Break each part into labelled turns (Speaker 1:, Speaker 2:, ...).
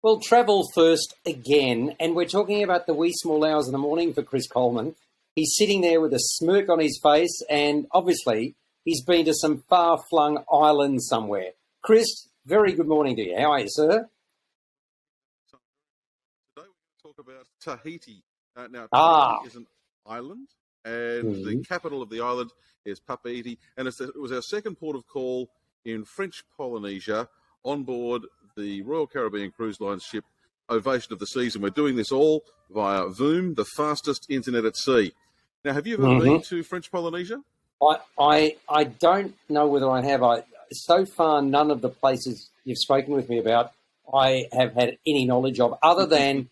Speaker 1: Well, travel first again, and we're talking about the wee small hours in the morning for Chris Coleman. He's sitting there with a smirk on his face, and obviously he's been to some far-flung island somewhere. Chris, very good morning to you. How are you, sir?
Speaker 2: Today we're going to talk about Tahiti. Now,
Speaker 1: Ah,
Speaker 2: Tahiti is an island, and the
Speaker 1: mhm.
Speaker 2: capital of the island is Papeete, and it was our second port of call in French Polynesia on board the Royal Caribbean Cruise Line ship Ovation of the Seas, and we're doing this all via Voom, the fastest internet at sea. Now, have you ever been to French Polynesia?
Speaker 1: I don't know whether I have. So far, none of the places you've spoken with me about I have had any knowledge of, other than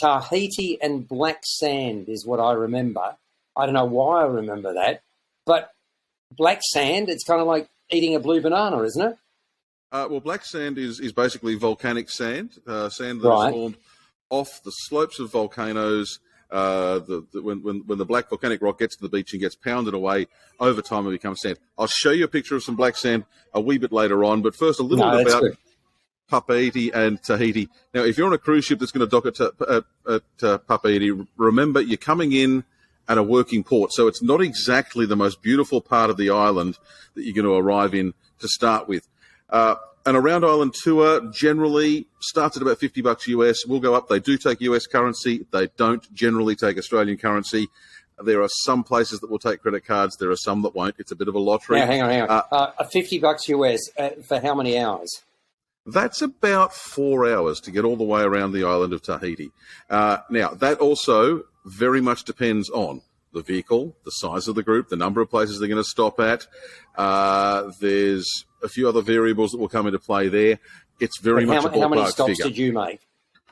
Speaker 1: Tahiti and black sand is what I remember. I don't know why I remember that, but black sand, it's kind of like eating a blue banana, isn't it?
Speaker 2: Well, black sand is basically volcanic sand, sand that is
Speaker 1: Right.
Speaker 2: formed off the slopes of volcanoes. When the black volcanic rock gets to the beach and gets pounded away, over time it becomes sand. I'll show you a picture of some black sand a wee bit later on, but first a little
Speaker 1: No,
Speaker 2: bit
Speaker 1: that's
Speaker 2: about
Speaker 1: good.
Speaker 2: Papeete and Tahiti. Now, if you're on a cruise ship that's going to dock at Papeete, remember you're coming in at a working port, so it's not exactly the most beautiful part of the island that you're going to arrive in to start with. An around island tour generally starts at about $50 US. Will go up. They do take US currency. They don't generally take Australian currency. There are some places that will take credit cards. There are some that won't. It's a bit of a lottery.
Speaker 1: Now, hang on. $50 US for how many hours?
Speaker 2: That's about 4 hours to get all the way around the island of Tahiti. Now, that also very much depends on the vehicle, the size of the group, the number of places they're going to stop at. There's a few other variables that will come into play there. It's very much a
Speaker 1: How many
Speaker 2: ballpark
Speaker 1: stops
Speaker 2: figure.
Speaker 1: did you make?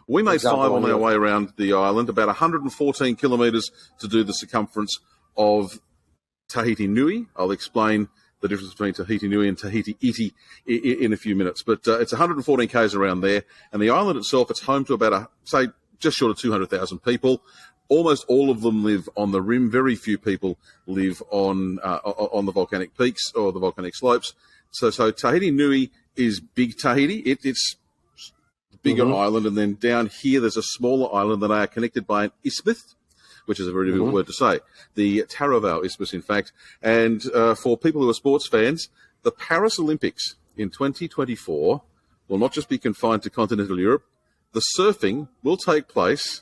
Speaker 2: We
Speaker 1: For
Speaker 2: made
Speaker 1: example,
Speaker 2: 5
Speaker 1: on
Speaker 2: on our
Speaker 1: your...
Speaker 2: way around the island, about 114 kilometres to do the circumference of Tahiti Nui. I'll explain the difference between Tahiti Nui and Tahiti Iti in a few minutes. But it's 114 k's around there. And the island itself, it's home to about, say, just short of 200,000 people. Almost all of them live on the rim. Very few people live on the volcanic peaks or the volcanic slopes. So Tahiti Nui is big Tahiti. It's bigger island, and then down here there's a smaller island that are connected by an isthmus, which is a very difficult word to say. The Taravao Isthmus, in fact. And for people who are sports fans, the Paris Olympics in 2024 will not just be confined to continental Europe. The surfing will take place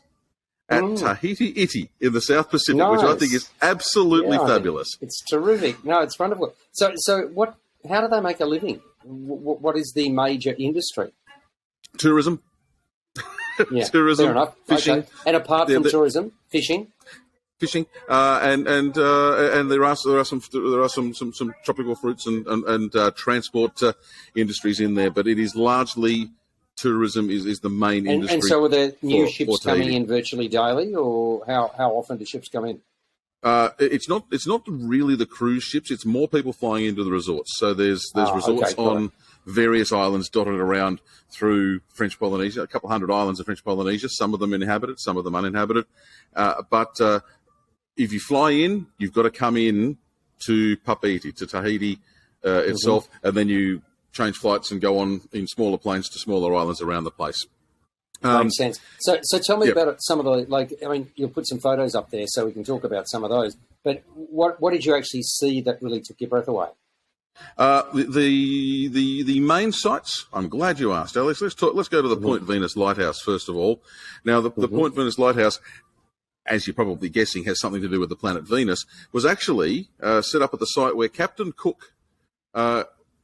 Speaker 2: at Tahiti Iti in the South Pacific, which I think is absolutely fabulous.
Speaker 1: It's terrific. No, it's wonderful. So what? How do they make a living? What is the major industry?
Speaker 2: Tourism,
Speaker 1: Yeah,
Speaker 2: tourism,
Speaker 1: fair enough.
Speaker 2: fishing.
Speaker 1: Okay. And apart from tourism, fishing.
Speaker 2: Fishing, and there are some tropical fruits and transport industries in there, but it is largely tourism is the main industry.
Speaker 1: And so are there new ships coming
Speaker 2: Tahiti.
Speaker 1: in virtually daily, or how often do ships come in?
Speaker 2: It's not really the cruise ships. It's more people flying into the resorts. So there's resorts on various islands dotted around through French Polynesia. A couple hundred islands of French Polynesia. Some of them inhabited, some of them uninhabited. But if you fly in, you've got to come in to Papeete, to Tahiti itself, and then you change flights and go on in smaller planes to smaller islands around the place.
Speaker 1: Makes sense. So tell me about some of the, you'll put some photos up there so we can talk about some of those. But what did you actually see that really took your breath away?
Speaker 2: The main sites. I'm glad you asked, Alex. Let's go to the Point Venus Lighthouse first of all. Now, the Point Venus Lighthouse, as you're probably guessing, has something to do with the planet Venus. Was actually set up at the site where Captain Cook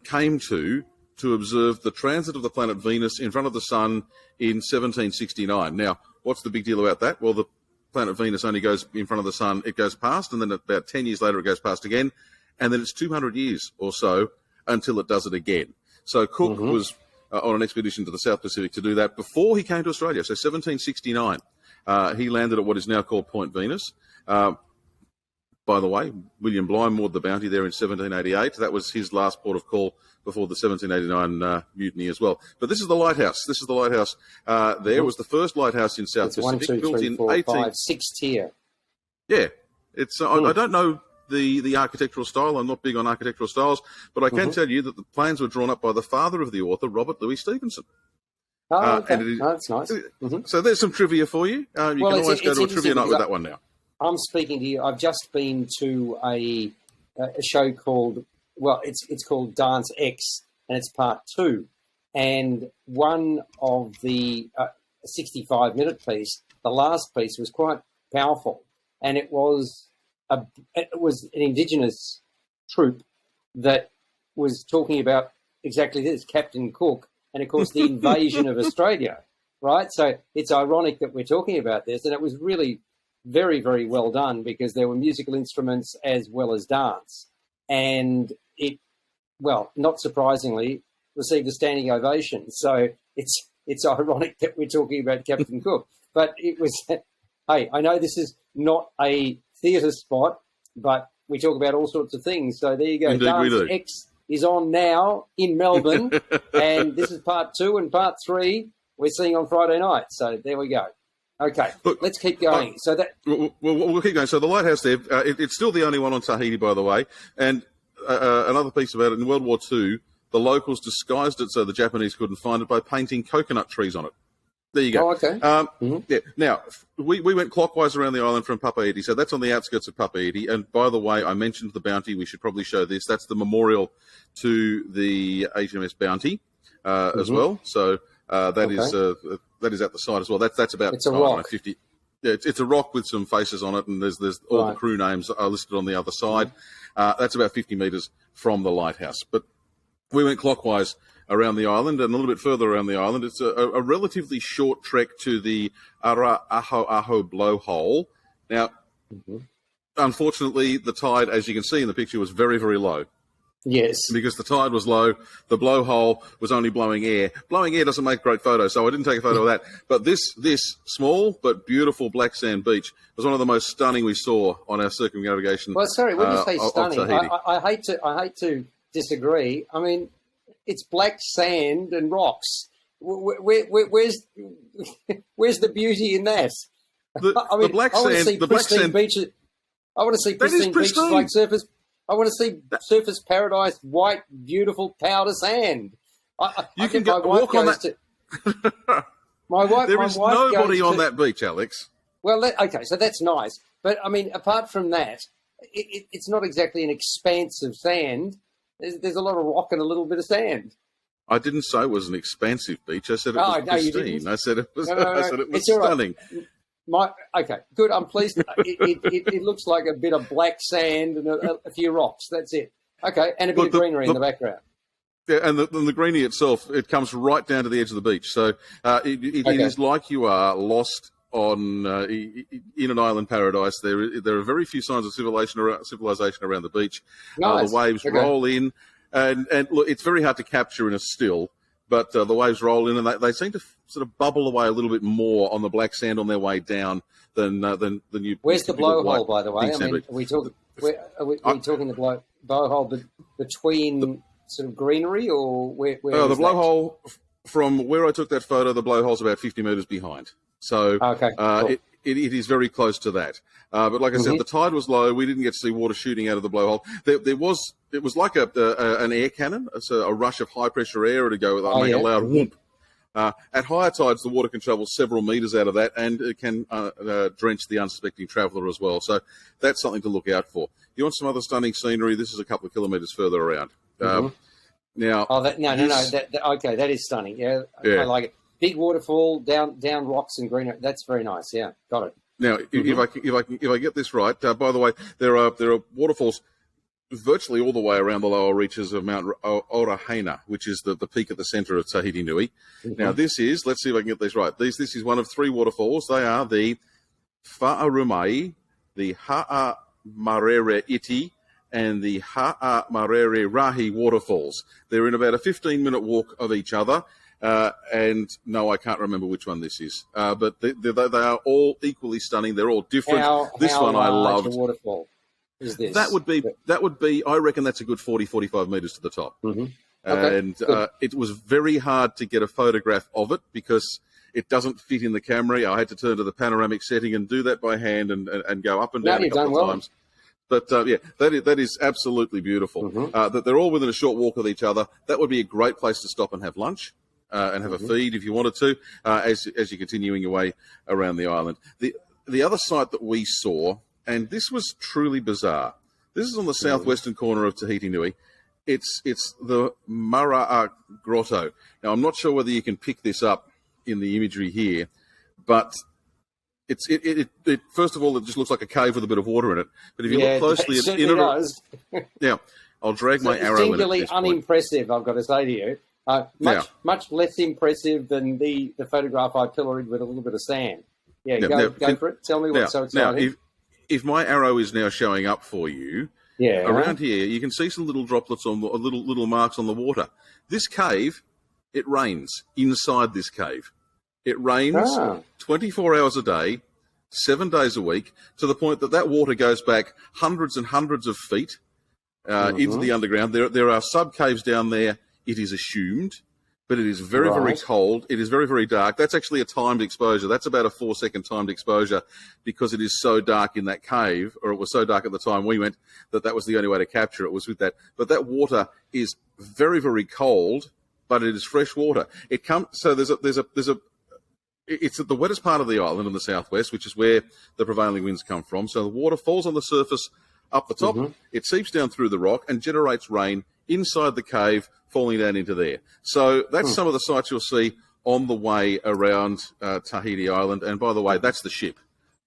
Speaker 2: came to observe the transit of the planet Venus in front of the sun in 1769. Now, what's the big deal about that? Well, the planet Venus only goes in front of the sun, it goes past, and then about 10 years later it goes past again, and then it's 200 years or so until it does it again. So Cook was on an expedition to the South Pacific to do that before he came to Australia. So 1769, he landed at what is now called Point Venus. By the way, William Bligh moored the Bounty there in 1788. That was his last port of call before the 1789 mutiny as well. But this is the lighthouse. This is the lighthouse. There was the first lighthouse in South Pacific,
Speaker 1: 1, 2, 3, 4, 5, 6 tier.
Speaker 2: Yeah, it's. I don't know the architectural style. I'm not big on architectural styles, but I can tell you that the plans were drawn up by the father of the author, Robert Louis Stevenson.
Speaker 1: Oh, okay.
Speaker 2: And it is,
Speaker 1: That's nice.
Speaker 2: So there's some trivia for you. You can always go to a trivia night with that one now.
Speaker 1: I'm speaking to you. I've just been to a show called, well, it's called Dance X, and it's part 2. And one of the 65-minute piece, the last piece, was quite powerful, and it was an Indigenous troupe that was talking about exactly this, Captain Cook, and of course the invasion of Australia, right? So it's ironic that we're talking about this, and it was really very, very well done because there were musical instruments as well as dance, and it, well, not surprisingly, received a standing ovation. So it's ironic that we're talking about Captain Cook, but it was. Hey, I know this is not a theatre spot, but we talk about all sorts of things. So there you go.
Speaker 2: Indeed,
Speaker 1: Dance X is on now in Melbourne, and this is part 2, and part 3 we're seeing on Friday night. So there we go. Okay,
Speaker 2: look,
Speaker 1: let's keep going. So that
Speaker 2: we'll keep going. So the lighthouse there, it's still the only one on Tahiti, by the way. And another piece about it, in World War II, the locals disguised it so the Japanese couldn't find it by painting coconut trees on it. There you go.
Speaker 1: Oh, okay.
Speaker 2: Yeah. Now, we went clockwise around the island from Papeete, so that's on the outskirts of Papeete. And by the way, I mentioned the Bounty. We should probably show this. That's the memorial to the HMS Bounty as well. So that is at the side as well. That's about
Speaker 1: it's a rock.
Speaker 2: 50. Yeah, it's a rock with some faces on it, and there's all the crew names are listed on the other side. That's about 50 metres from the lighthouse. But we went clockwise around the island and a little bit further around the island. It's a relatively short trek to the Ara Aho Aho blowhole. Now, unfortunately, the tide, as you can see in the picture, was very, very low.
Speaker 1: Yes.
Speaker 2: Because the tide was low, the blowhole was only blowing air. Blowing air doesn't make great photos, so I didn't take a photo of that. But this small but beautiful black sand beach was one of the most stunning we saw on our circumnavigation.
Speaker 1: Well, sorry, when you say stunning, I hate to disagree. I mean, it's black sand and rocks. Where's the beauty in that?
Speaker 2: The black sand
Speaker 1: beaches. I want to see pristine beaches like surface. I want to see surface paradise, white, beautiful powder sand.
Speaker 2: You can walk on that.
Speaker 1: My wife.
Speaker 2: There is nobody on that beach, Alex.
Speaker 1: Well, okay, so that's nice. But I mean, apart from that, it's not exactly an expanse of sand. There's a lot of rock and a little bit of sand.
Speaker 2: I didn't say it was an expansive beach. I said it was pristine. I said it was.
Speaker 1: No,
Speaker 2: I said it was stunning.
Speaker 1: Okay, good. I'm pleased. It looks like a bit of black sand and a few rocks. That's it. Okay, and a bit of greenery in the background.
Speaker 2: Yeah, and the greenery itself, it comes right down to the edge of the beach. So it is like you are lost on in an island paradise. There are very few signs of civilization around the beach.
Speaker 1: Nice.
Speaker 2: The waves roll in, and look, it's very hard to capture in a still. But the waves roll in, and they seem to sort of bubble away a little bit more on the black sand on their way down than you.
Speaker 1: Where's the blowhole, by the way? I mean, are we talking the blowhole between sort of greenery, or where
Speaker 2: the blowhole from where I took that photo? The blowhole's about 50 metres behind, so cool. It is very close to that. But like I said, the tide was low. We didn't get to see water shooting out of the blowhole. It was like an air cannon. It's a rush of high pressure air to go make a loud whoop. At higher tides, the water can travel several metres out of that, and it can drench the unsuspecting traveller as well. So that's something to look out for. You want some other stunning scenery? This is a couple of kilometres further around. Now,
Speaker 1: okay, that is stunning. Yeah, I like it. Big waterfall down rocks and greenery. That's very nice. Yeah, got it.
Speaker 2: Now, if I get this right, by the way, there are waterfalls virtually all the way around the lower reaches of Mount Orahena, which is the peak at the centre of Tahiti Nui. Now, let's see if I can get this right. This is one of 3 waterfalls. They are the Wha'arumai, the Ha'amarere Iti, and the Ha'amarere Rahi waterfalls. They're in about a 15-minute walk of each other. And no, I can't remember which one this is. But they are all equally stunning. They're all different. How one I loved.
Speaker 1: Waterfall is this?
Speaker 2: That would be. I reckon that's a good 40-45 metres to the top. And it was very hard to get a photograph of it because it doesn't fit in the camera. I had to turn to the panoramic setting and do that by hand and go up and down a couple of times. But that is absolutely beautiful. That they're all within a short walk of each other. That would be a great place to stop and have lunch. and have a feed if you wanted to, as you're continuing your way around the island. The other site that we saw, and this was truly bizarre. This is on the southwestern corner of Tahiti Nui. It's the Mara'a Grotto. Now, I'm not sure whether you can pick this up in the imagery here, but it first of all, it just looks like a cave with a bit of water in it. But if you look closely, it's in
Speaker 1: does.
Speaker 2: Yeah, I'll drag my arrow in.
Speaker 1: Singularly unimpressive, I've got to say to you. Much less impressive than the photograph I pilloried with a little bit of sand. Go for it. Tell me what's so exciting.
Speaker 2: Now, if my arrow is now showing up for you, around here you can see some little droplets on the little marks on the water. This cave, it rains inside this cave. It rains 24 hours a day, 7 days a week, to the point that water goes back hundreds and hundreds of feet into the underground. There are sub caves down there. It is assumed. But it is very, very cold. It is very, very dark. That's actually a timed exposure. That's about a 4-second timed exposure because it is so dark in that cave, or it was so dark at the time we went, that was the only way to capture it, was with that. But that water is very, very cold, but it is fresh water. It's at the wettest part of the island in the southwest, which is where the prevailing winds come from. So the water falls on the surface up the top. It seeps down through the rock and generates rain inside the cave, falling down into there. So that's some of the sights you'll see on the way around Tahiti Island. And by the way, that's the ship,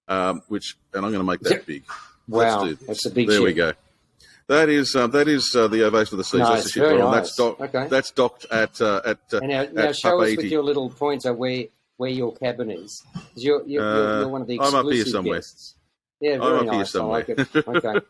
Speaker 2: and I'm going to make that big.
Speaker 1: Wow, that's a big ship.
Speaker 2: There we go. That is the Ovation of the Seas. That's the ship.
Speaker 1: Nice.
Speaker 2: That's docked at
Speaker 1: now show us with your little pointer where your cabin is. You're one of the exclusive
Speaker 2: I'm up here somewhere.
Speaker 1: guests. Yeah, very nice. I like it. Okay,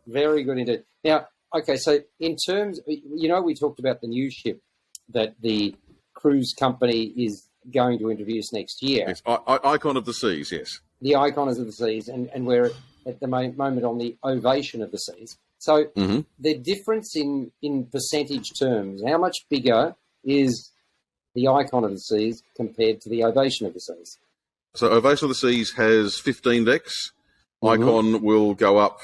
Speaker 1: very good indeed. Now, okay, so in terms, we talked about the new ship that the cruise company is going to introduce next year.
Speaker 2: Yes, Icon of the Seas, yes.
Speaker 1: The Icon of the Seas, and we're at the moment on the Ovation of the Seas. So the difference in percentage terms, how much bigger is the Icon of the Seas compared to the Ovation of the Seas?
Speaker 2: So Ovation of the Seas has 15 decks. Icon will go up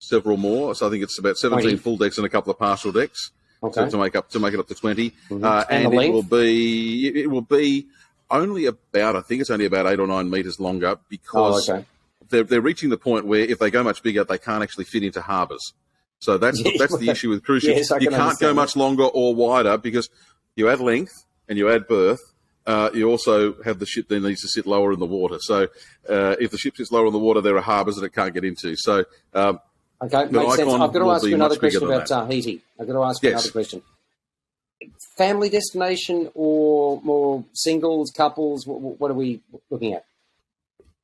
Speaker 2: several more. So I think it's about 17
Speaker 1: 20.
Speaker 2: full decks and a couple of partial decks.
Speaker 1: Okay.
Speaker 2: So to make it up to 20.
Speaker 1: And
Speaker 2: it will be only about, I think it's only about 8 or 9 meters longer, because they're reaching the point where if they go much bigger, they can't actually fit into harbors. So that's the issue with cruise ships.
Speaker 1: Yes,
Speaker 2: you can't go much longer or wider because you add length and you add berth. You also have the ship that needs to sit lower in the water. So if the ship sits lower in the water, there are harbours that it can't get into. So
Speaker 1: okay, makes sense. I've got to ask you another question about Tahiti. I've got to ask you another question. Family destination or more singles, couples? What are we looking at?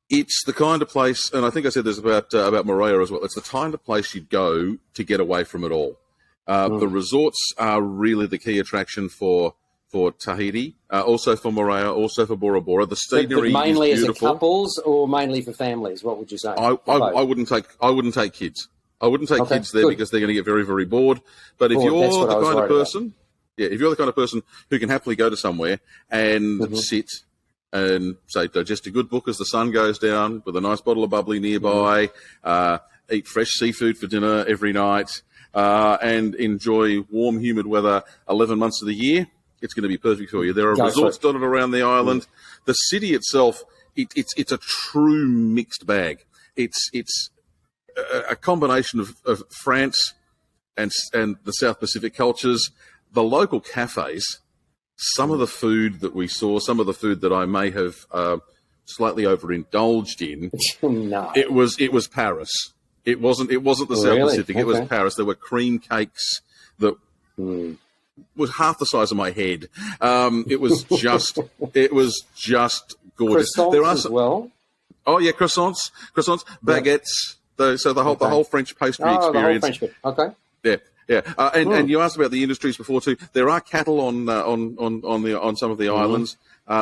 Speaker 2: It's the kind of place, and I think I said this about Moorea as well, it's the kind of place you go to get away from it all. The resorts are really the key attraction for Tahiti, also for Moorea, also for Bora Bora. The scenery
Speaker 1: mainly
Speaker 2: is beautiful.
Speaker 1: As a couples or mainly for families? What would you say?
Speaker 2: I wouldn't take kids. I wouldn't take kids there because they're going to get very, very bored. But if you're the kind of person, if you're the kind of person who can happily go to somewhere and sit and say digest a good book as the sun goes down with a nice bottle of bubbly nearby, eat fresh seafood for dinner every night, and enjoy warm, humid weather 11 months of the year, it's going to be perfect for you. There are resorts dotted around the island. The city itself, it's a true mixed bag. It's a combination of France and the South Pacific cultures. The local cafes, some of the food that we saw, some of the food that I may have slightly overindulged in,
Speaker 1: no.
Speaker 2: it was Paris. It wasn't the South Pacific. It was Paris. There were cream cakes that was half the size of my head. It was just gorgeous.
Speaker 1: Croissants
Speaker 2: there are
Speaker 1: as well.
Speaker 2: Oh yeah, croissants, baguettes. So the whole French pastry experience.
Speaker 1: The whole French bit. Okay.
Speaker 2: Yeah. And you asked about the industries before too. There are cattle on some of the islands.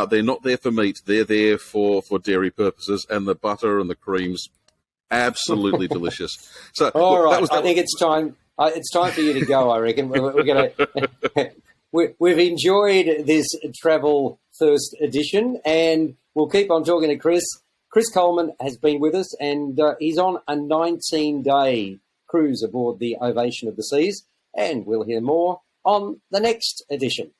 Speaker 2: They're not there for meat. They're there for dairy purposes, and the butter and the creams, absolutely delicious. So
Speaker 1: all right, I think it's time. It's time for you to go. I reckon we've enjoyed this travel first edition, and we'll keep on talking to Chris. Chris Coleman has been with us, and he's on a 19-day cruise aboard the Ovation of the Seas, and we'll hear more on the next edition.